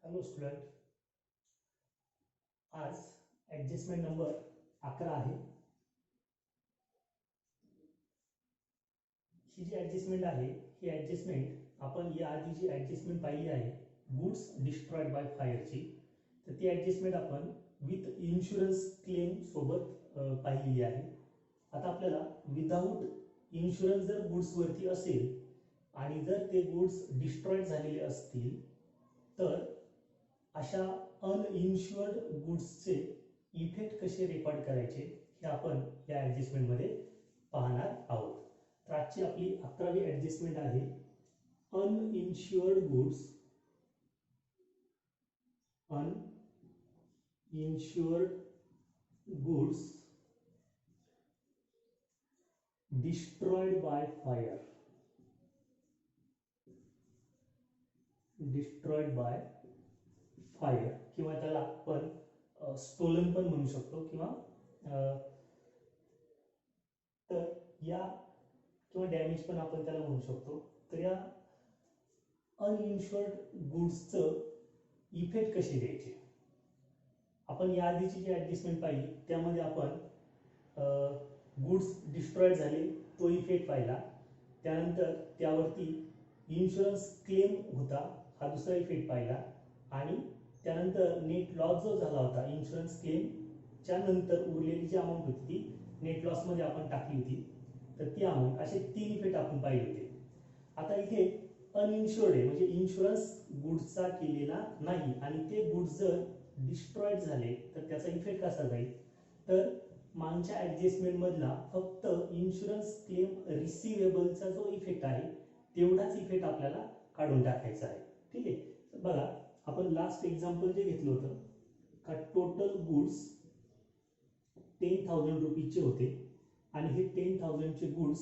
Hello student, आज adjustment number 11 आहे. ही जी adjustment आहे ही ॲडजस्टमेंट आपण या आधी जी ॲडजस्टमेंट पाहिली आहे गुड्स डिस्ट्रॉयड बाय फायरची, तर ती ॲडजस्टमेंट आपण विथ इन्शुरन्स क्लेम सोबत पाहिलेली आहे. आता आपल्याला विदाऊट इन्शुरन्स जर गुड्सवरती असेल आणि जर ते गुड्स डिस्ट्रॉयड झालेले असतील तर अशा अनइन्शुअर्ड गुड्सचे इफेक्ट कसे रेकॉर्ड करायचे हे आपण या ॲडजस्टमेंटमध्ये पाहणार आहोत. तर आजची आपली 11वी ॲडजस्टमेंट आहे अनइन्शुअर्ड गुड्स डिस्ट्रॉयड बाय फायर. किंवा त्याला आपण स्टोलन पण म्हणू शकतो किंवा तर या किंवा डॅमेज पण आपण त्याला म्हणू शकतो. तर या अनइन्शुअर्ड गुड्सचं इफेक्ट कसे द्यायचे, आपण या आधीची जी ॲडजस्टमेंट पाहिली त्यामध्ये आपण गुड्स डिस्ट्रॉयड झाले तो इफेक्ट पाहिला, त्यानंतर त्यावरती इन्शुरन्स क्लेम होता हा दुसरा इफेक्ट पाहिला, आणि त्यानंतर नेट लॉस जो झाला होता इन्शुरन्स क्लेमच्या नंतर उरलेली जी अमाऊंट होती ती नेट लॉसमध्ये आपण टाकली होती, तर ती अमाऊंट, असे 3 इफेक्ट आपण पाहिले होते. आता इथे अनइन्शुअर्ड आहे म्हणजे इन्शुरन्स गुड्सचा केलेला नाही आणि ते गुड्स जर डिस्ट्रॉयड झाले तर त्याचा इफेक्ट कसा जाईल, तर मागच्या ॲडजस्टमेंट मधला फक्त इन्शुरन्स क्लेम रिसिवेबलचा जो इफेक्ट आहे तेवढाच इफेक्ट आपल्याला काढून टाकायचा आहे. ठीक आहे, तर बघा आपण लास्ट एक्झाम्पल जे घेतलं होतं का टोटल गुड्स 10,000 रुपीजचे होते आणि हे 10,000चे गुड्स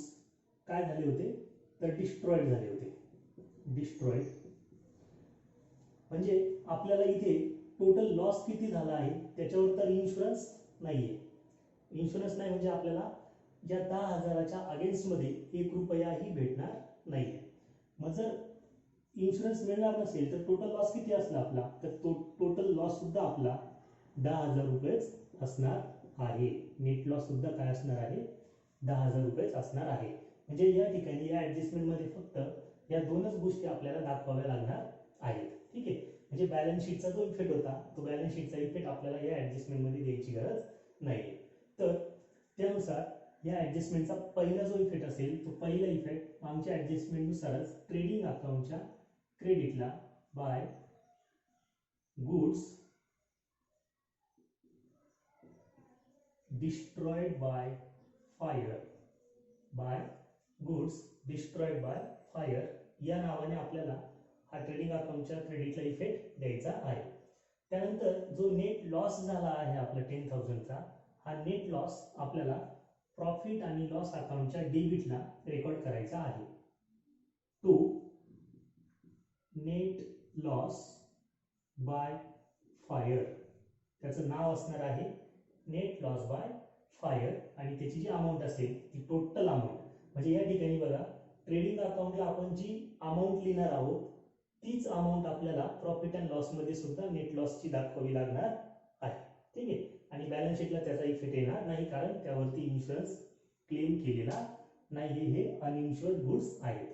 काय झाले होते तर डिस्ट्रॉयड झाले होते. डिस्ट्रॉयड म्हणजे आपल्याला इथे टोटल लॉस किती झाला आहे त्याच्यावर तर इन्शुरन्स नाहीये. इन्शुरन्स नाही म्हणजे आपल्याला या 10,000च्या अगेन्स्टमध्ये 1 रुपयाही भेटणार नाहीये. मग जर इन्शुरन्स मिळणार नसेल तर टोटल लॉस किती असला आपला, तर टोटल लॉस सुद्धा आपला 10,000 रुपयेच असणार आहे. नेट लॉस सुद्धा काय असणार आहे, 10,000 रुपयेच असणार आहे. म्हणजे या ठिकाणी या ॲडजस्टमेंटमध्ये फक्त या दोनच गोष्टी आपल्याला दाखवाव्या लागणार आहेत. ठीक आहे, म्हणजे बॅलन्स शीटचा जो इफेक्ट होता तो बॅलन्स शीटचा इफेक्ट आपल्याला या ॲडजस्टमेंटमध्ये द्यायची गरज नाही. तर त्यानुसार या ॲडजस्टमेंटचा पहिला जो इफेक्ट असेल तो पहिला इफेक्ट आमच्या ॲडजस्टमेंटनुसारच ट्रेडिंग अकाउंटच्या क्रेडिटला by goods destroyed by fire या नावाने आपल्याला हा ट्रेडिंग अकाउंटच्या क्रेडिटला इफेक्ट द्यायचा आहे. त्यानंतर जो नेट लॉस झाला आहे आपला 10,000चा, हा नेट लॉस आपल्याला प्रॉफिट आणि लॉस अकाउंटच्या डेबिटला रेकॉर्ड करायचा आहे. To net loss by fire, त्याचं नाव असणार आहे नेट लॉस बाय फायर आणि त्याची जी अमाऊंट असेल ती टोटल अमाऊंट. म्हणजे या ठिकाणी बघा ट्रेडिंग अकाउंटला आपण जी अमाऊंट लिहिणार आहोत तीच अमाऊंट आपल्याला प्रॉफिट अँड लॉस मध्ये सुद्धा नेट लॉसची दाखवावी लागणार आहे. ठीक आहे, आणि बॅलन्स शीटला त्याचा इफेक्ट येणार नाही कारण त्यावरती इन्शुरन्स क्लेम केलेला नाही, हे अनइन्शुअर्ड गुड्स आहेत.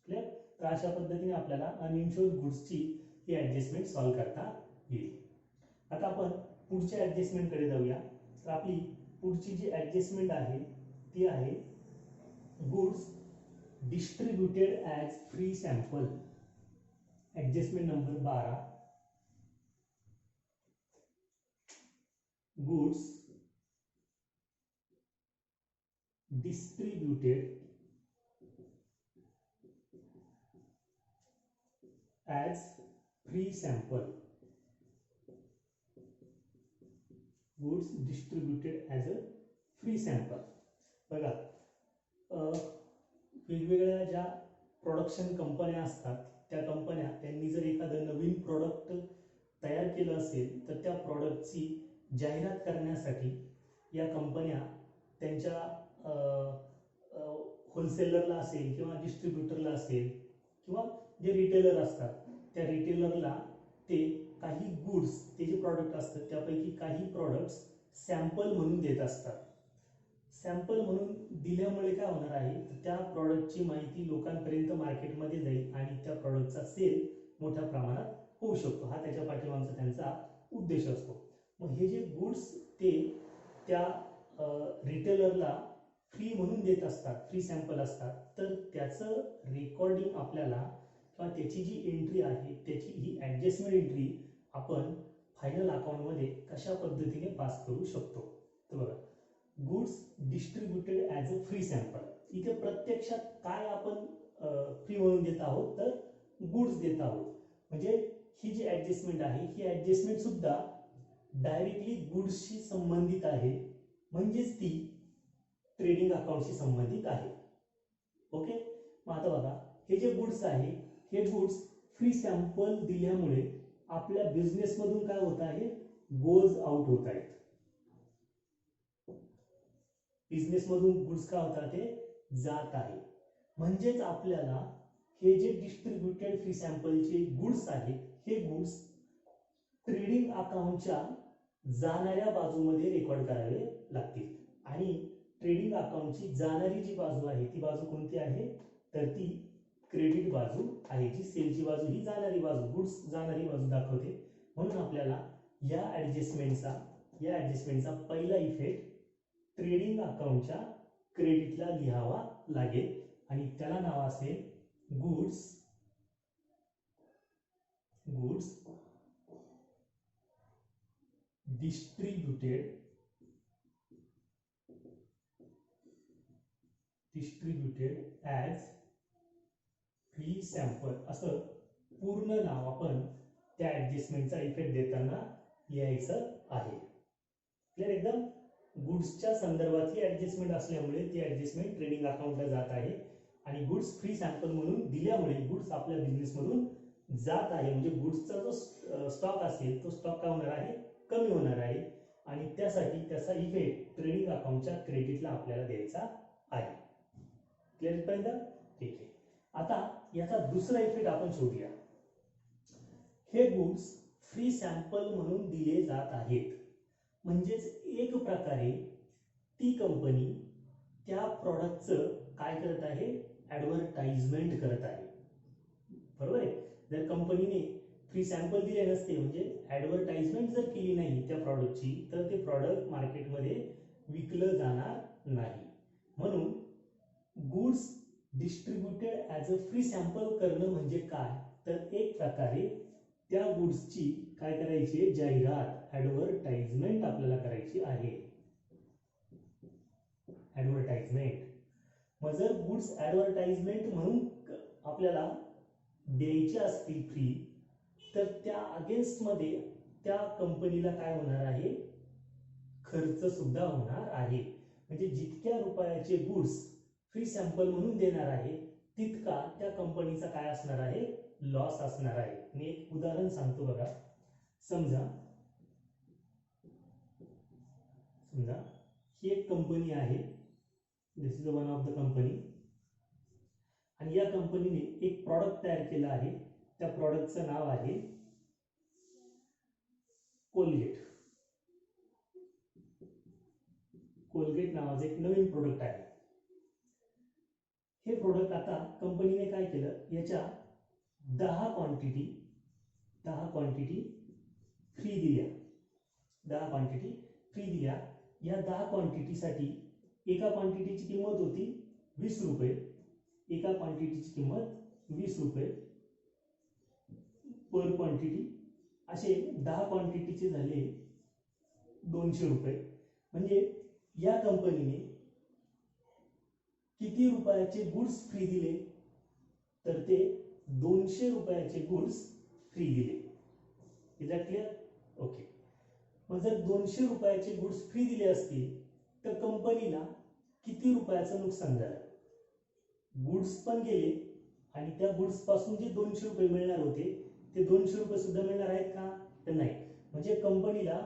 क्लिअर, तर अशा पद्धतीने आपल्याला अनइन्शुअर्ड गुड्सची ही ॲडजस्टमेंट सॉल्व्ह करता येईल. आता आपण पुढच्या ॲडजस्टमेंटकडे जाऊया. तर आपली पुढची जी ॲडजस्टमेंट आहे ती आहे goods distributed as free sample. Adjustment number 12. Goods distributed as free sample. Goods distributed as a free sample. बघा वेगवेगळ्या ज्या प्रोडक्शन कंपन्या असतात त्या कंपन्या त्यांनी जर एखादं नवीन प्रोडक्ट तयार केलं असेल तर त्या प्रोडक्टची जाहिरात करण्यासाठी या कंपन्या त्यांच्या होलसेलरला असेल किंवा डिस्ट्रीब्युटरला असेल किंवा जे रिटेलर असतात त्या रिटेलरला ते काही गुड्स, ते जे प्रॉडक्ट असतात त्यापैकी काही प्रॉडक्ट्स सॅम्पल म्हणून देत असतात. सॅम्पल म्हणून दिल्यामुळे काय होणार आहे, त्या प्रॉडक्टची माहिती लोकांपर्यंत मार्केटमध्ये जाईल आणि त्या प्रॉडक्टचा सेल मोठ्या प्रमाणात होऊ शकतो. हा त्याच्या पाठीमागचा त्यांचा उद्देश असतो. मग हे जे गुड्स ते त्या रिटेलरला फ्री म्हणून देत असतात, फ्री सॅम्पल असतात, तर त्याचं रेकॉर्डिंग आपल्याला किंवा त्याची जी एंट्री आहे त्याची ही ॲडजस्टमेंट एंट्री आपण फायनल अकाउंटमध्ये कशा पद्धतीने पास करू शकतो. तर बघा, goods distributed as a free sample. इथे प्रत्यक्षात काय आपण फ्री म्हणून देत आहोत, तर गुड्स देत आहोत. म्हणजे ही जी ॲडजस्टमेंट आहे ही ॲडजस्टमेंट सुद्धा डायरेक्टली गुड्सशी संबंधित आहे, म्हणजेच ती ट्रेडिंग अकाउंटशी संबंधित आहे. ओके. मग आता बघा, हे जे गुड्स आहे हे गुड्स फ्री सॅम्पल दिल्यामुळे आपल्या बिझनेस मधून काय होत आहे, गोज आउट होत आहेत. बिझनेस मधून गुड्स काय होतात, ते जात आहे. म्हणजेच आपल्याला हे जे डिस्ट्रीब्युटेड फ्री सॅम्पलचे गुड्स आहेत हे गुड्स ट्रेडिंग अकाउंटच्या जाणाऱ्या बाजूमध्ये रेकॉर्ड करावे लागतील. आणि ट्रेडिंग अकाउंटची जाणारी जी बाजू आहे ती बाजू कोणती आहे, तर ती क्रेडिट बाजू आहे. जी सेलची बाजू ही जाणारी बाजू, गुड्स जाणारी बाजू दाखवते. म्हणून आपल्याला या ॲडजस्टमेंटचा पहिला इफेक्ट ट्रेडिंग अकाउंटच्या क्रेडिटला लिहावा लागेल आणि त्याला नाव असेल goods distributed as free sample. असं पूर्ण नाव आपण त्या ॲडजस्टमेंटचा इफेक्ट देताना लिहायचं आहे. क्लिअर एकदम. गुड्सच्या संदर्भातली ॲडजस्टमेंट असल्यामुळे ती ॲडजस्टमेंट ट्रेडिंग अकाउंटला जात आहे आणि गुड्स फ्री सॅम्पल म्हणून दिल्यामुळे गुड्स आपल्या बिझनेसमधून जात आहे. म्हणजे गुड्सचा जो स्टॉक असेल तो स्टॉक काय होणार आहे, कमी होणार आहे आणि त्यासाठी त्याचा इफेक्ट ट्रेडिंग अकाउंटच्या क्रेडिटला आपल्याला द्यायचा आहे. क्लिअर पर्यंत? ठीक आहे. आता याचा दुसरा इफेक्ट आपण शोधूया. हे गुड्स फ्री सॅम्पल म्हणून दिले जात आहेत, म्हणजेच एक प्रकारे ती कंपनी त्या प्रॉडक्टचं काय करत आहे, ॲडव्हर्टाइजमेंट करत आहे. बरोबर आहे. जर कंपनीने फ्री सॅम्पल दिले नसते, म्हणजे ॲडव्हर्टाइजमेंट जर केली नाही त्या प्रॉडक्टची, तर ते प्रॉडक्ट मार्केटमध्ये विकलं जाणार नाही. म्हणून goods distributed as a free sample करणं म्हणजे काय, तर एक प्रकारे त्या गुड्सची काय करायची, जाहिरात, ॲडव्हर्टाइजमेंट आपल्याला करायची आहे. ॲडव्हर्टाइजमेंट. मग जर गुड्स ॲडव्हर्टाइजमेंट म्हणून आपल्याला द्यायचे असतील फ्री, तर त्या अगेन्स्ट मध्ये त्या कंपनीला काय होणार आहे, खर्च सुद्धा होणार आहे. म्हणजे जितक्या रुपयाचे गुड्स फ्री सॅम्पल म्हणून देणार आहे तितका त्या कंपनीचा काय असणार आहे, लॉस असणार आहे. मी एक उदाहरण सांगतो बघा. समजा ही एक कंपनी आहे, this is one of the company, आणि या कंपनीने एक प्रॉडक्ट तयार केलं आहे. त्या प्रॉडक्टचं नाव आहे कोलगेट. कोलगेट नावाचं एक नवीन प्रोडक्ट आहे. हे प्रोडक्ट आता कंपनीने काय केलं, याच्या 10 क्वांटिटी फ्री दिल्या. 10 क्वांटिटी फ्री दिल्या. या 10 क्वांटिटीसाठी एका क्वांटिटीची किंमत होती 20 रुपये. एका क्वांटिटीची किंमत 20 रुपये पर क्वांटिटी. असे 10 क्वांटिटीचे झाले 200 रुपये. म्हणजे या कंपनीने किती रुपयाचे गुड्स फ्री दिले, तर ते 200 रुपयाचे गुड्स फ्री दिले. Is that clear? ओके. मग जर 200 रुपयाचे गुड्स फ्री दिले असतील तर कंपनीला किती रुपयाचं नुकसान झालं? गुड्स पण गेले आणि त्या गुड्स पासून जे 200 रुपये मिळणार होते ते 200 रुपये सुद्धा मिळणार आहेत का, तर नाही. म्हणजे कंपनीला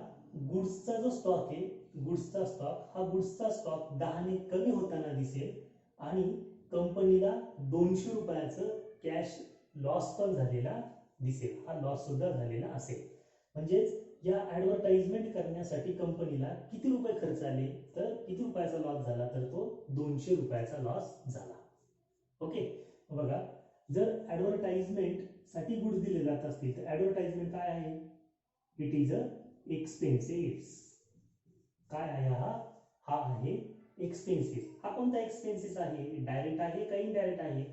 गुड्सचा जो स्टॉक आहे, गुड्सचा स्टॉक 10 ने कमी होताना दिसेल आणि कंपनीला 200 रुपयाचं कॅश लॉस पण झालेला दिसेल, हा लॉस सुद्धा झालेला असेल. म्हणजेच या ऍडव्हर्टाइजमेंट करण्यासाठी कंपनीला किती रुपये खर्च आले, तर किती रुपयाचा लॉस झाला, तर तो 200 रुपयाचा लॉस झाला. ओके, बघा, जर ऍडव्हर्टाइजमेंट साठी गुड्स दिले जात असतील तर ऍडव्हर्टाइजमेंट काय आहे, इट इज अ एक्सपेन्सेस. काय आहे हा, हा आहे एक्सपेन्सेस. हा कोणता एक्सपेन्सेस आहे, डायरेक्ट आहे का इनडायरेक्ट आहे,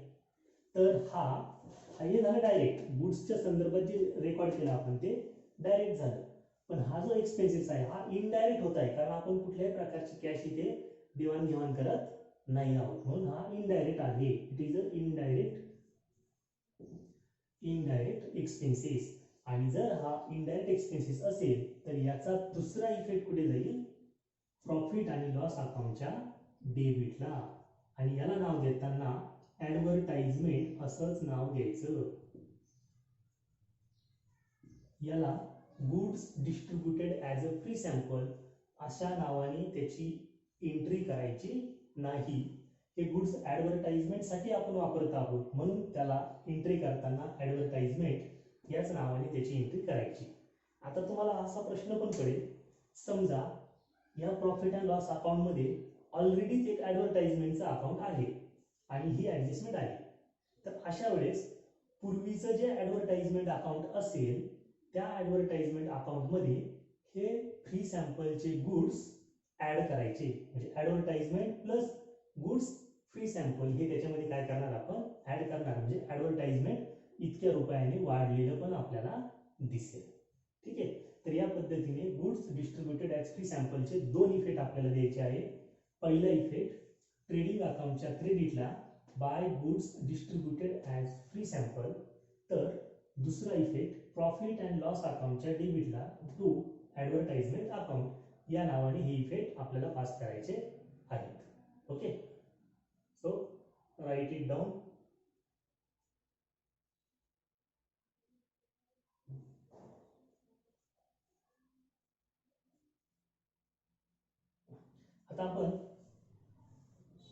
तर हा हे झालं डायरेक्ट, गुड्सच्या संदर्भात जे रेकॉर्ड केलं आपण ते डायरेक्ट झालं. पण हा जो एक्सपेन्सेस आहे हा इनडायरेक्ट होत आहे, कारण आपण कुठल्याही प्रकारची कॅश इथे देवाणघेवाण करत नाही आहोत, म्हणून हा इनडायरेक्ट आहे. It is a indirect expenses. आणि जर हा इनडायरेक्ट एक्सपेन्सेस असेल तर याचा दुसरा इफेक्ट कुठे जाईल, प्रॉफिट आणि लॉस अकाउंटच्या डेबिटला. आणि याला नाव देताना ऍडव्हर्टाइजमेंट असंच नाव द्यायचं. याला goods distributed as a free sample अशा नावाने त्याची एंट्री करायची नाही. हे गुड्स ऍडव्हर्टाइजमेंटसाठी आपण वापरत आहोत, म्हणून त्याला एंट्री करताना ऍडव्हर्टाइजमेंट याच नावाने त्याची एंट्री करायची. आता तुम्हाला असा प्रश्न पण पडेल, समजा या प्रॉफिट अँड लॉस अकाउंटमध्ये ऑलरेडी एक ऍडव्हर्टाइजमेंटचं अकाउंट आहे आणि ही ऍडजस्टमेंट आहे, तर अशा वेळेस पूर्वीचं जे ऍडव्हर्टाइजमेंट अकाउंट असेल त्या ऍडव्हर्टाइजमेंट अकाउंटमध्ये हे फ्री सॅम्पलचे गुड्स ऍड करायचे. म्हणजे advertisement plus goods free sample हे त्याच्यामध्ये काय करणार, आपण ऍड करणार. म्हणजे ऍडव्हर्टाइजमेंट इतक्या रुपयाने वाढलेलं पण आपल्याला दिसेल. ठीक आहे, तर या पद्धतीने गुड्स डिस्ट्रीब्युटेड ॲज फ्री सॅम्पलचे दोन इफेक्ट आपल्याला द्यायचे आहे. पहिला इफेक्ट ट्रेडिंग अकाउंटच्या क्रेडिटला by goods distributed as free sample, तर दुसरा इफेक्ट प्रॉफिट अँड लॉस अकाउंटच्या डेबिटला टू ऍडव्हर्टाइजमेंट अकाउंट या नावाने हे इफेक्ट आपल्याला पास करायचे आहेत. Okay, so write it down. आता आपण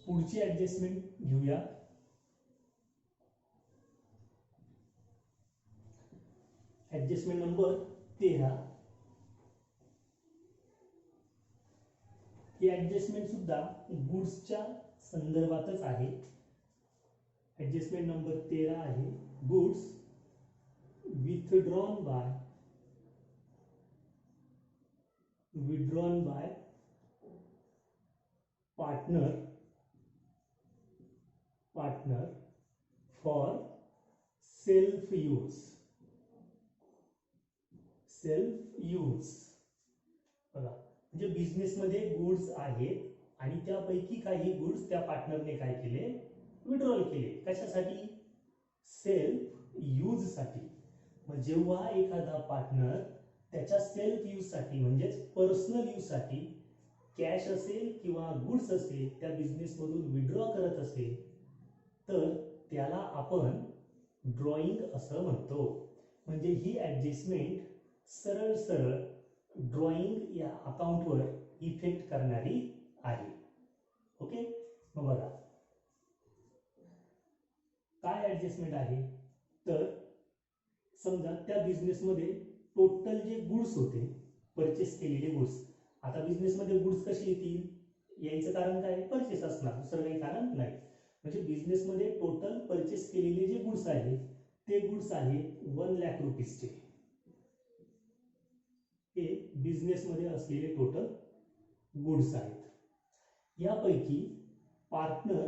पुढची ऍडजस्टमेंट घेऊया. Adjustment number 13. ही ऍडजस्टमेंट सुद्धा गुड्सच्या संदर्भातच आहे. ऍडजस्टमेंट नंबर 13 आहे, goods withdrawn by partner for self use. बघा, म्हणजे बिझनेस मध्ये गुड्स आहेत आणि त्यापैकी काही गुड्स त्या पार्टनरने काय केले, विड्रॉल केले. कशासाठी, सेल्फ यूज साठी. मग जेव्हा एखादा पार्टनर त्याच्या सेल्फ यूज साठी म्हणजेच पर्सनल यूज साठी कॅश असेल किंवा गुड्स असेल त्या बिझनेस मधून विड्रॉ करत असेल तर त्याला आपण ड्रॉइंग असं म्हणतो. म्हणजे ही ऍडजस्टमेंट सरळ सरळ ड्रॉइंग या अकाउंटवर इफेक्ट करणारी आहे. ओके, मग बघा काय ऍडजस्टमेंट आहे, तर समजा त्या बिझनेसमध्ये टोटल जे गुड्स होते, परचेस केलेले गुड्स. आता बिझनेसमध्ये गुड्स कशी येतील, यायचं कारण काय, परचेस असणार, दुसरं काही कारण नाही. म्हणजे बिझनेसमध्ये टोटल परचेस केलेले जे गुड्स आहेत ते गुड्स आहेत 1 लाख रुपीजचे. हे बिझनेसमध्ये असलेले टोटल गुड्स आहेत. यापैकी पार्टनर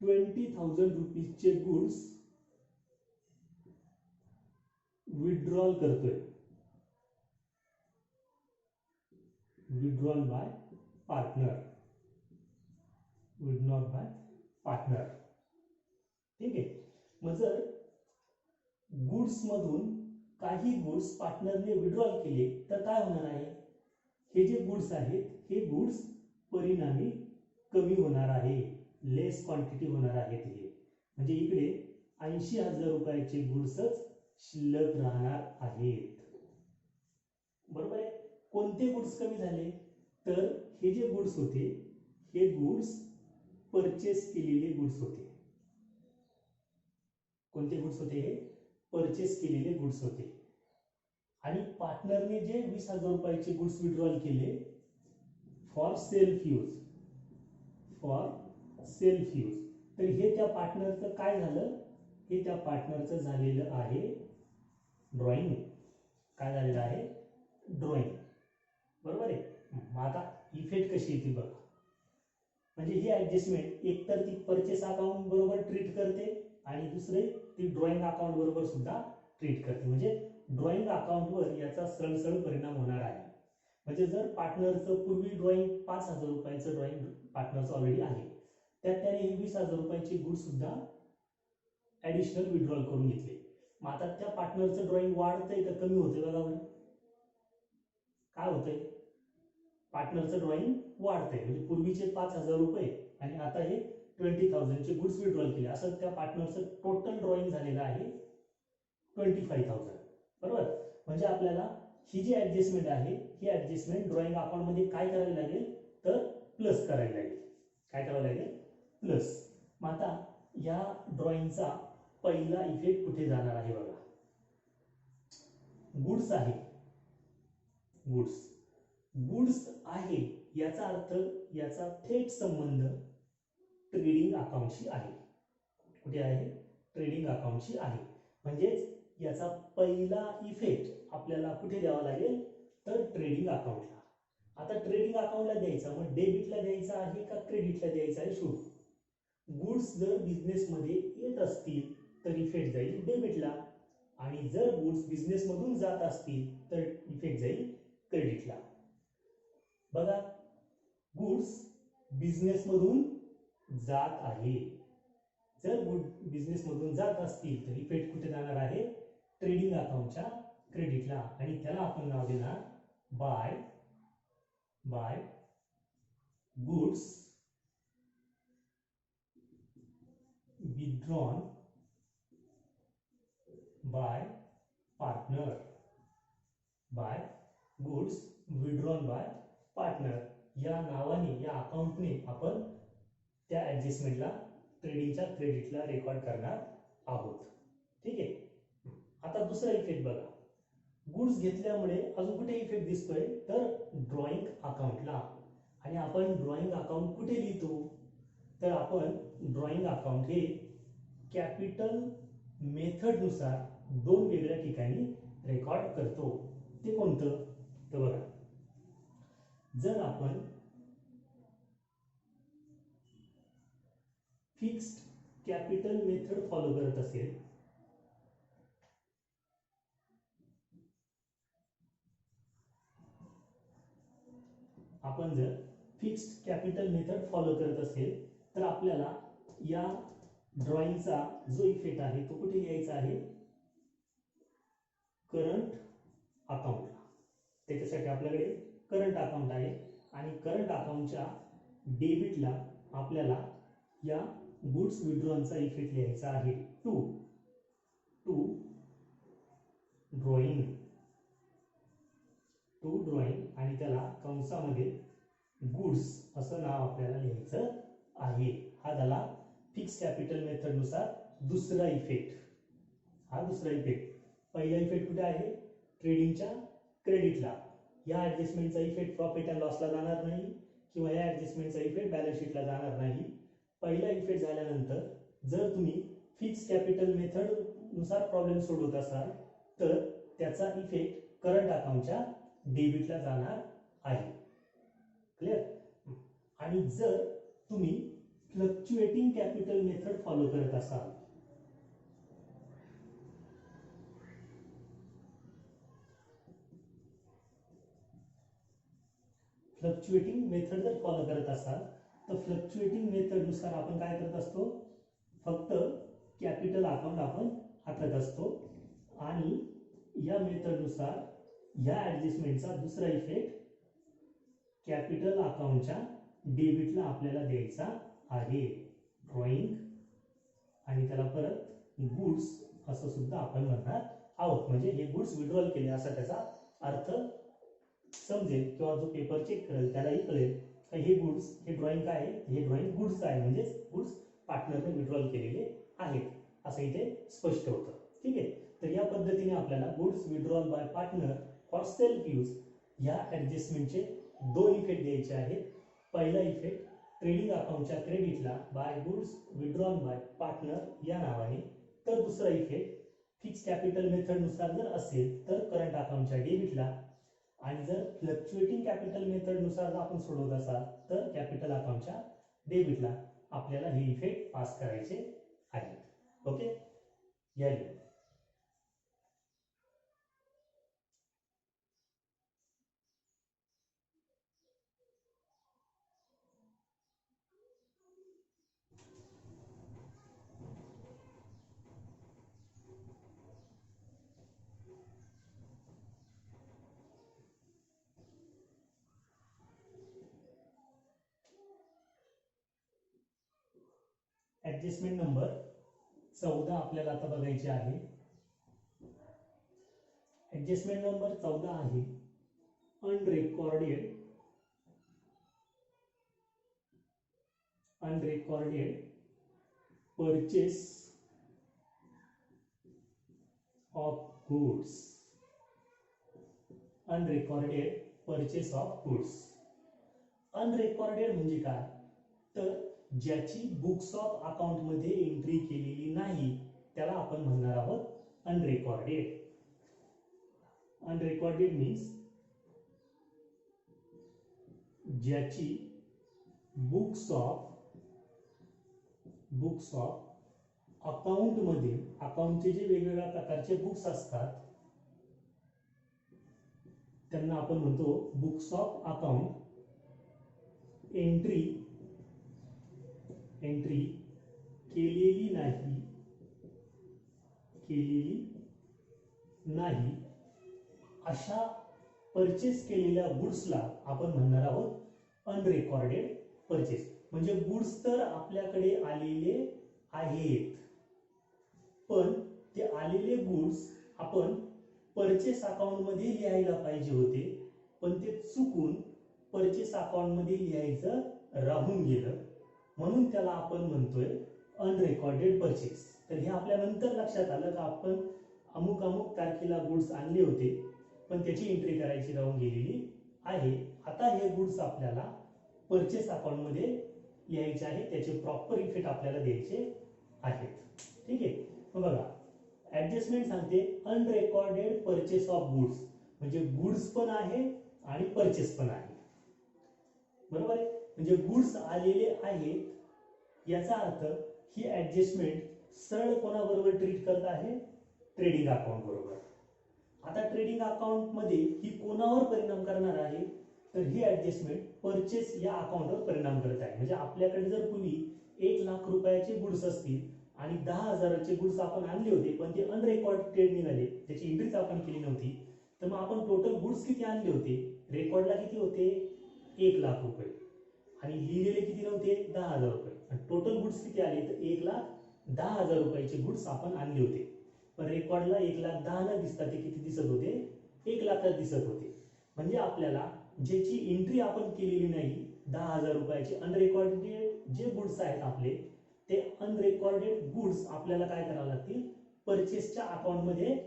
20,000 रुपीजचे गुड्स विड्रॉल करतोय. Withdrawal by partner. ठीक आहे. मग जर गुड्स मधून काही गुड्स पार्टनरने विड्रॉल केले तर काय होणार आहे, हे जे गुड्स आहेत हे गुड्स परिणामी कमी होणार आहे, लेस क्वांटिटी होणार आहेत. हे म्हणजे इकडे 80,000 रुपयाचे गुड्सच शिल्लक राहणार आहेत. बरोबर आहे. कोणते गुड्स कमी झाले, तर हे जे गुड्स होते हे गुड्स परचेस केलेले गुड्स होते. कोणते गुड्स होते, हे परचेस केलेले गुड्स होते आणि पार्टनरने जे 20,000 रुपयाचे गुड्स विड्रॉल केले फॉर सेल्फ यूज, तर हे त्या पार्टनरचं काय झालं, हे त्या पार्टनरचं झालेलं आहे ड्रॉइंग. काय झालेलं आहे, ड्रॉइंग. बरोबर आहे. मग आता इफेक्ट कशी येते बघा. म्हणजे ही ऍडजस्टमेंट एकतर ती परचेस अकाउंट बरोबर ट्रीट करते आणि दुसरे ती ड्रॉइंग अकाउंट बरोबर सुद्धा ट्रीट करते. म्हणजे ड्रॉइंग अकाउंटवर याचा सरळ परिणाम होणार आहे. म्हणजे जर पार्टनरचं पूर्वी ड्रॉइंग 5,000 रुपयाचं ड्रॉइंग पार्टनरचं ऑलरेडी आहे, त्यात त्याने हे 20,000 रुपयाचे गुड सुद्धा ऍडिशनल विड्रॉल करून घेतले. मग आता त्या पार्टनरचं ड्रॉइंग वाढतंय का कमी होतंय बघा बरं. काय होतंय, पार्टनरचं ड्रॉइंग वाढतंय. म्हणजे पूर्वीचे 5,000 रुपये आणि आता हे 20,000चे गुड्स विड्रॉल केले, असं त्या पार्टनरचं टोटल ड्रॉइंग झालेलं आहे 25,000. बरोबर. म्हणजे आपल्याला ही जी ऍडजस्टमेंट आहे ही ऍडजस्टमेंट ड्रॉइंग अकाउंट मध्ये काय करायला लागेल, तर प्लस करायला लागेल. काय करावं लागेल, प्लस. मग आता या ड्रॉइंगचा पहिला इफेक्ट कुठे जाणार आहे बघा. गुड्स आहे, गुड्स आहे याचा अर्थ याचा थेट संबंध ट्रेडिंग अकाउंटशी आहे. कुठे आहे, ट्रेडिंग अकाउंटशी आहे. म्हणजेच याचा पहिला इफेक्ट आपल्याला कुठे द्यावा लागेल, तर ट्रेडिंग अकाउंटला. आता ट्रेडिंग अकाउंटला द्यायचा, मग डेबिटला द्यायचा आहे का क्रेडिटला द्यायचा आहे. शोध. गुड्स जर बिझनेसमध्ये येत असतील तर इफेक्ट जाईल डेबिटला आणि जर गुड्स बिझनेसमधून जात असतील तर इफेक्ट जाईल क्रेडिटला. बघा, गुड्स बिझनेसमधून जात आहे. जर गुड बिझनेसमधून जात असतील तर इफेक्ट कुठे जाणार आहे, ट्रेडिंग अकाउंटच्या क्रेडिटला. आणि त्याला आपण नाव देणार by goods withdrawn by partner, by goods withdrawn by partner. या नावाने, या अकाउंटने आपण त्या ऍडजस्टमेंटला ट्रेडिंगच्या क्रेडिटला रेकॉर्ड करणार आहोत. ठीक आहे. आता दुसरा इफेक्ट बघा. गुड्स घेतल्यामुळे अजून कुठे इफेक्ट दिसतोय, तर ड्रॉइंग अकाउंटला. आणि आपण ड्रॉइंग अकाउंट कुठे लिहितो, तर आपण ड्रॉइंग अकाउंट हे कॅपिटल मेथड नुसार दोन वेगळ्या ठिकाणी रेकॉर्ड करतो. ते कोणतं, तर बघा, जर आपण फिक्स्ड कॅपिटल मेथड फॉलो करत असेल, आपण जर फिक्स्ड कॅपिटल मेथड फॉलो करत असेल तर आपल्याला या ड्रॉइंगचा जो इफेक्ट आहे तो कुठे लिहायचा आहे, करंट अकाउंटला. त्याच्यासाठी आपल्याकडे करंट अकाउंट आहे आणि करंट अकाउंटच्या डेबिटला आपल्याला या गुड्स विड्रॉनचा इफेक्ट लिहायचा आहे टू ड्रॉइंग आणि त्याला कंसामध्ये गुड्स असं नाव आपल्याला लिहायचं आहे. हा झाला फिक्स कॅपिटल मेथड नुसार दुसरा इफेक्ट. हा दुसरा इफेक्ट. पहिला इफेक्ट कुठे आहे, ट्रेडिंगच्या क्रेडिटला. या ऍडजस्टमेंटचा इफेक्ट प्रॉफिट अँड लॉसला जाणार नाही किंवा या ऍडजस्टमेंटचा इफेक्ट बॅलन्स शीटला जाणार नाही. पहिला इफेक्ट झाल्यानंतर जर तुम्ही फिक्स कॅपिटल मेथड नुसार प्रॉब्लेम सोडवत असाल तर त्याचा इफेक्ट करंट अकाउंटच्या डेबिटला जाणार आहे. क्लिअर. आणि जर तुम्ही फ्लक्च्युएटिंग कॅपिटल मेथड फॉलो करत असाल, फ्लक्च्युएटिंग मेथड जर फॉलो करत असाल तर फ्लक्च्युएटिंग मेथड नुसार आपण काय करत असतो, फक्त कॅपिटल अकाउंट आपण हातात असतो आणि या मेथड नुसार या ऍडजस्टमेंटचा दुसरा इफेक्ट कॅपिटल अकाउंटच्या डेबिटला आपल्याला द्यायचा आहे, ड्रॉइंग. आणि त्याला परत गुड्स असं सुद्धा आपण म्हणणार आहोत. म्हणजे हे गुड्स विड्रॉल केले असा त्याचा अर्थ समजेल किंवा जो पेपर चेक करेल त्यालाही कळेल की हे गुड्स, हे ड्रॉइंग काय आहे, हे ड्रॉइंग गुड्स आहे. म्हणजे गुड्स पार्टनरने विड्रॉल केलेले आहेत असं इथे स्पष्ट होतं. ठीक आहे. तर या पद्धतीने आपल्याला goods withdrawal by partner for self use या ऍडजस्टमेंटचे दोन इफेक्ट द्यायचे आहेत. पहिला इफेक्ट ट्रेडिंग अकाउंटच्या क्रेडिटला by goods withdrawal by partner या नावाने, तर दुसरा इफेक्ट फिक्स कॅपिटल मेथड नुसार जर असेल तर करंट अकाउंटच्या डेबिटला, आणि जर फ्लक्च्युएटिंग कॅपिटल मेथड नुसार जर आपण सोडवत असाल तर कॅपिटल अकाउंटच्या डेबिटला आपल्याला हे इफेक्ट पास करायचे आहेत. ओके, या ऍडजस्टमेंट नंबर 14 आपल्याला आता बघायची आहे. ऍडजस्टमेंट नंबर 14 आहे unrecorded purchase of goods. Unrecorded purchase of goods. Unrecorded म्हणजे काय, तर ज्याची बुक्स ऑफ अकाउंट मध्ये एंट्री केलेली नाही त्याला आपण म्हणणार आहोत अनरेकॉर्डेड. अनरेकॉर्डेड मीन्स ज्याची बुक्स ऑफ अकाउंट मध्ये, अकाउंटचे जे वेगवेगळ्या प्रकारचे बुक्स असतात त्यांना आपण म्हणतो बुक्स ऑफ अकाउंट एंट्री केलेली नाही अशा परचेस केलेल्या गुड्सला आपण म्हणणार आहोत अनरेकॉर्डेड परचेस. म्हणजे गुड्स तर आपल्याकडे आलेले आहेत, पण ते आलेले गुड्स आपण परचेस अकाउंट मध्ये लिहायला पाहिजे होते, पण ते चुकून परचेस अकाउंट मध्ये लिहायचं राहून गेलं, म्हणून त्याला आपण म्हणतोय अनरेकॉर्डेड परचेस. तर हे आपल्या नंतर लक्षात आलं का आपण अमुक तारखेला गुड्स आणले होते पण त्याची एंट्री करायची राहून गेलेली आहे. आता हे गुड्स आपल्याला परचेस अकाउंट मध्ये लिहायचे आहे, त्याचे प्रॉपर इफेक्ट आपल्याला द्यायचे आहेत. ठीक आहे, मग बघा ऍडजस्टमेंट सांगते अनरेकॉर्डेड परचेस ऑफ गुड्स, म्हणजे गुड्स पण आहे आणि परचेस पण आहे. बरोबर आहे, म्हणजे गुड्स आलेले आहेत, याचा अर्थ ही ऍडजस्टमेंट सरळ कोणाबरोबर ट्रीट करत आहे, ट्रेडिंग अकाउंट बरोबर. आता ट्रेडिंग अकाउंट मध्ये ही कोणावर परिणाम करणार आहे, तर ही ऍडजस्टमेंट परचेस या अकाउंटवर परिणाम करत आहे. म्हणजे आपल्याकडे जर पूर्वी 1 लाख रुपयाचे गुड्स असतील आणि 10,000चे गुड्स आपण आणले होते पण ते अनरेकॉर्डेड निघाले, त्याची एंट्रीच आपण केली नव्हती, तर मग आपण टोटल गुड्स किती आणले होते, रेकॉर्डला किती होते 1 लाख रुपये, आणि लिहिलेले किती नव्हते 10,000 रुपये, आणि टोटल गुड्स किती आले तर 1,10,000 रुपयाचे गुड्स आपण आणले होते. पण रेकॉर्डला 1,10,000 न दिसता ते किती दिसत होते, 1 लाख दिसत होते. म्हणजे आपल्याला ज्याची एंट्री आपण केलेली नाही 10,000 रुपयाचे अनरेकॉर्डेड जे गुड्स आहेत आपले, ते अनरेकॉर्डेड गुड्स आपल्याला काय करावे लागतील, परचेसच्या अकाउंट मध्ये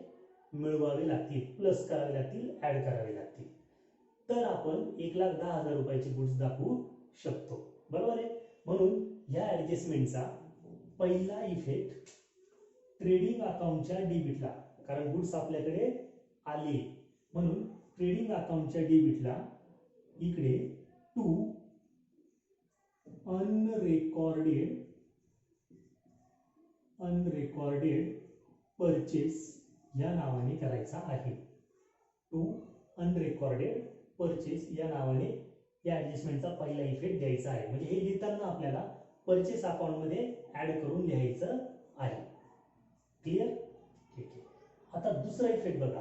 मिळवावे लागतील, प्लस करावे लागतील, ऍड करावे लागतील, तर आपण 1,10,000 रुपयाचे गुड्स दाखवू शकतो. बरोबर आहे, म्हणून या ऍडजस्टमेंटचा पहिला इफेक्ट ट्रेडिंग अकाउंटच्या डेबिटला, कारण गुड्स आपल्याकडे आले म्हणून ट्रेडिंग अकाउंटच्या डेबिटला इकडे टू अनरेकॉर्डेड परचेस या नावाने करायचा आहे. टू अनरेकॉर्डेड परचेस या नावाने या ऍडजस्टमेंटचा पहिला इफेक्ट द्यायचा आहे. म्हणजे हे लिहिताना आपल्याला परचेस अकाउंट मध्ये ऍड करून लिहायचं आहे. क्लिअर, ठीक आहे. आता दुसरा इफेक्ट बघा,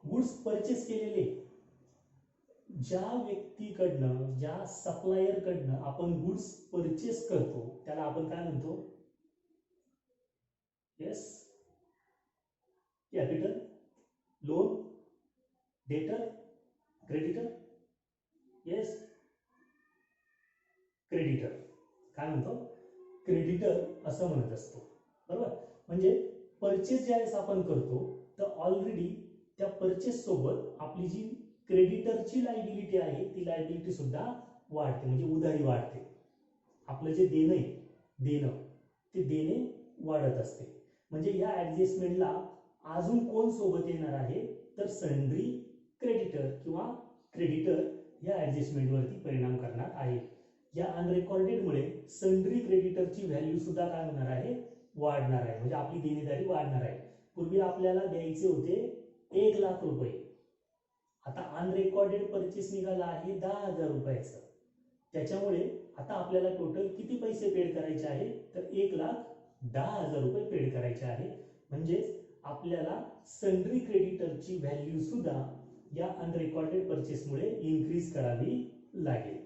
गुड्स परचेस केलेले, ज्या व्यक्तीकडनं, ज्या सप्लायर कडनं आपण गुड्स परचेस करतो त्याला आपण काय म्हणतो, यस कॅपिटल, लोन, डेटर, क्रेडिटर, यस क्रेडिटर, काय म्हणतो क्रेडिटर असं म्हणत असतो. बरोबर, म्हणजे परचेस ज्यावेळेस आपण करतो तर ऑलरेडी त्या परचेस सोबत आपली जी क्रेडिटरची लायबिलिटी आहे ती लायबिलिटी सुद्धा वाढते, म्हणजे उधारी वाढते. आपलं जे देणं ते देणे वाढत असते. म्हणजे या ऍडजस्टमेंटला अजून कोण सोबत येणार आहे तर सन्ड्री क्रेडिटर किंवा क्रेडिटर या ऍडजस्टमेंटवरती परिणाम करणार आहे. या अनरेकॉर्डेडमुळे सन्ड्री क्रेडिटरची व्हॅल्यू सुद्धा काय होणार आहे, वाढणार आहे. म्हणजे आपली देणेदारी वाढणार आहे. पूर्वी आपल्याला द्यायचे होते 1,00,000 रुपये, आता अनरेकॉर्डेड परचेस निघाला आहे 10,000 रुपयाचं. त्याच्यामुळे आता आपल्याला टोटल किती पैसे पेड करायचे आहे तर 1,10,000 रुपये पेड करायचे आहे. म्हणजेच आपल्याला सन्ड्री क्रेडिटरची व्हॅल्यू सुद्धा या अनरेकॉर्डेड परचेसमुळे इन्क्रीज करावी लागेल.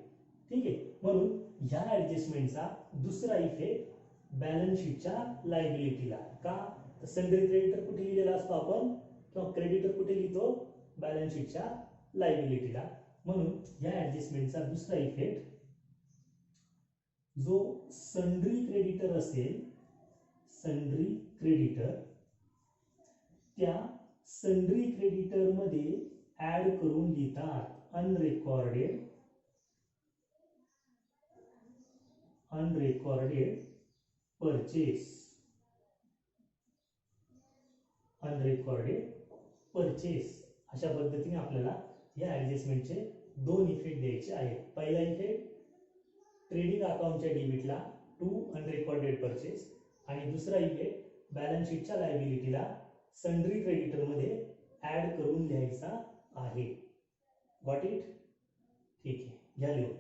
ठीक आहे. म्हणून ह्या ऍडजस्टमेंटचा दुसरा इफेक्ट बॅलन्स शीटच्या लायबिलिटीला. का तर सन्ड्री क्रेडिटर कुठे लिहिलेला असतो आपण किंवा क्रेडिटर कुठे लिहितो, बॅलन्स शीटच्या लायबिलिटीला. म्हणून या ऍडजस्टमेंटचा दुसरा इफेक्ट जो सन्ड्री क्रेडिटर असेल, सन्ड्री क्रेडिटर, त्या सन्ड्री क्रेडिटर मध्ये ऍड करून लिहितात अनरेकॉर्डेड परचेस. अनरेकॉर्डेड परचेस अशा पद्धतीने आपल्याला या ऍडजस्टमेंटचे दोन इफेक्ट द्यायचे आहेत. पहिला इफेक्ट ट्रेडिंग अकाउंटच्या डेबिटला टू अनरेकॉर्डेड परचेस आणि दुसरा इफेक्ट बॅलन्स शीटच्या लायबिलिटीला सन्ड्री क्रेडिटर मध्ये ऍड करून लिहायचा आहे. Got it? ठीक आहे, घ्या लिहून.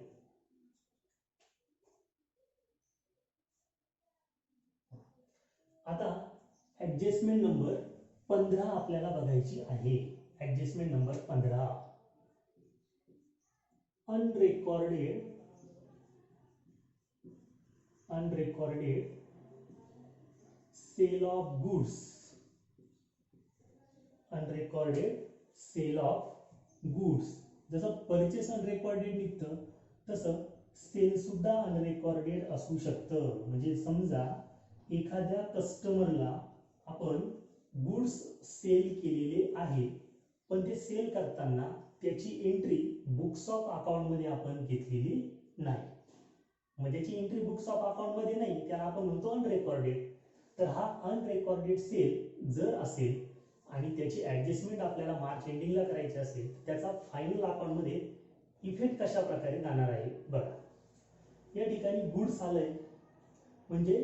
आता ऍडजस्टमेंट नंबर 15 आपल्याला बघायची आहे. Adjustment number 15 unrecorded sale of goods. Unrecorded sale of goods. जसं परचेस अनरेकॉर्डेड निघतं तसं सेल सुद्धा अनरेकॉर्डेड असू शकतं. म्हणजे समजा एखाद्या कस्टमरला आपण गुड्स सेल केलेले आहे, पण ते सेल करताना त्याची एंट्री बुक्स ऑफ अकाउंट मध्ये आपण घेतलेली नाही. मग त्याची एंट्री बुक्स ऑफ अकाउंट मध्ये नाही, त्याला आपण म्हणतो अनरेकॉर्डेड. तर हा अनरेकॉर्डेड सेल जर असेल आणि त्याची ऍडजस्टमेंट आपल्याला मार्च एंडिंगला करायची असेल, त्याचा फायनल अकाउंट मध्ये इफेक्ट कशा प्रकारे जाणार आहे बघा. या ठिकाणी गुड्स आलंय म्हणजे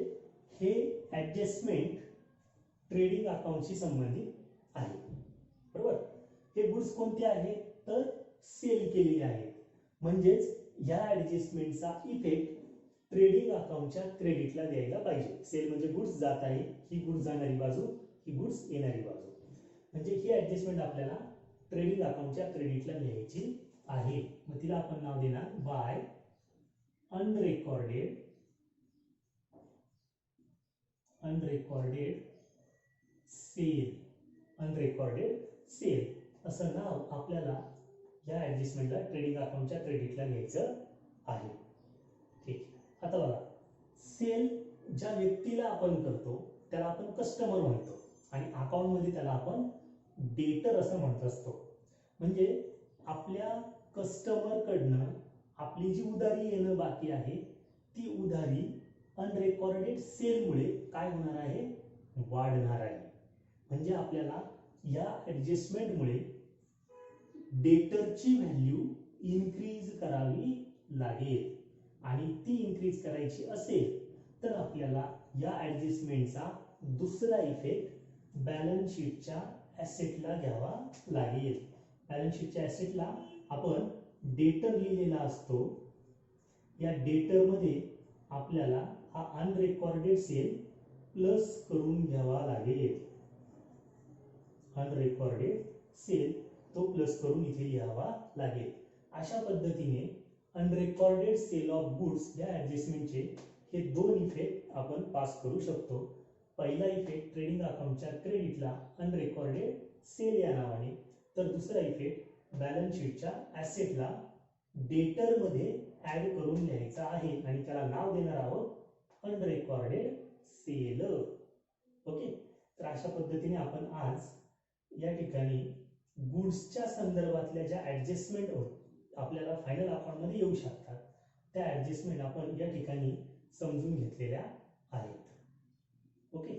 हे ऍडजस्टमेंट ट्रेडिंग अकाउंटशी संबंधित आहे. बरोबर. हे गुड्स कोणते आहेत तर सेल केलेले आहेत. म्हणजेच या ऍडजस्टमेंटचा इफेक्ट ट्रेडिंग अकाउंटच्या क्रेडिटला द्यायला पाहिजे. सेल म्हणजे गुड्स जात आहे, ही गुड्स जाणारी बाजू, ही गुड्स येणारी बाजू. म्हणजे ही ऍडजस्टमेंट आपल्याला ट्रेडिंग अकाउंटच्या क्रेडिटला लिहायची आहे. मग तिला आपण नाव देणार बाय अनरेकॉर्डेड सेल. अनरेकॉर्डेड सेल असं नाव आपल्याला या ऍडजस्टमेंटला ट्रेडिंग अकाउंटच्या क्रेडिटला घ्यायचं आहे. ठीक. आता बघा, सेल ज्या व्यक्तीला आपण करतो त्याला आपण कस्टमर म्हणतो आणि अकाउंट मध्ये त्याला आपण डेटर असं म्हणत असतो. म्हणजे आपल्या कस्टमर कडनं आपली जी उधारी येणं बाकी आहे ती उधारी अनरेकॉर्डेड सेलमुळे काय होणार आहे, वाढणार आहे. म्हणजे आपल्याला या ऍडजस्टमेंटमुळे डेटरची व्हॅल्यू इन्क्रीज करावी लागेल आणि ती इन्क्रीज करायची असेल तर आपल्याला या ऍडजस्टमेंटचा दुसरा इफेक्ट बॅलन्स शीटच्या ऍसेटला घ्यावा लागेल. बॅलन्स शीटच्या ऍसेटला आपण डेटर लिहिलेला असतो. या डेटर मध्ये आपल्याला हा अनरेकॉर्डेड सेल प्लस करून घ्यावा लागेल. अनरेकॉर्डेड सेल तो प्लस करून इथे लिहावा लागेल. अशा पद्धतीने अनरेकॉर्डेड सेल ऑफ गुड्स या ऍडजस्टमेंटचे हे दोन इफेक्ट आपण पास करू शकतो. पहिला इफेक्ट ट्रेडिंग अकाउंटच्या क्रेडिटला अनरेकॉर्डेड सेल या नावाने, तर दुसरा इफेक्ट बॅलन्स शीटच्या ऍसेटला डेटर मध्ये ऍड करून लिहायचा आहे आणि त्याला नाव देणार आहोत अनरेकॉर्डेड सेल. ओके. तर अशा पद्धतीने आपण आज या ठिकाणी गुड्सच्या संदर्भातल्या ज्या ऍडजस्टमेंट आपल्याला फायनल अकाउंटमध्ये येऊ शकतात त्या ऍडजस्टमेंट आपण या ठिकाणी समजून घेतलेल्या आहेत. ओके.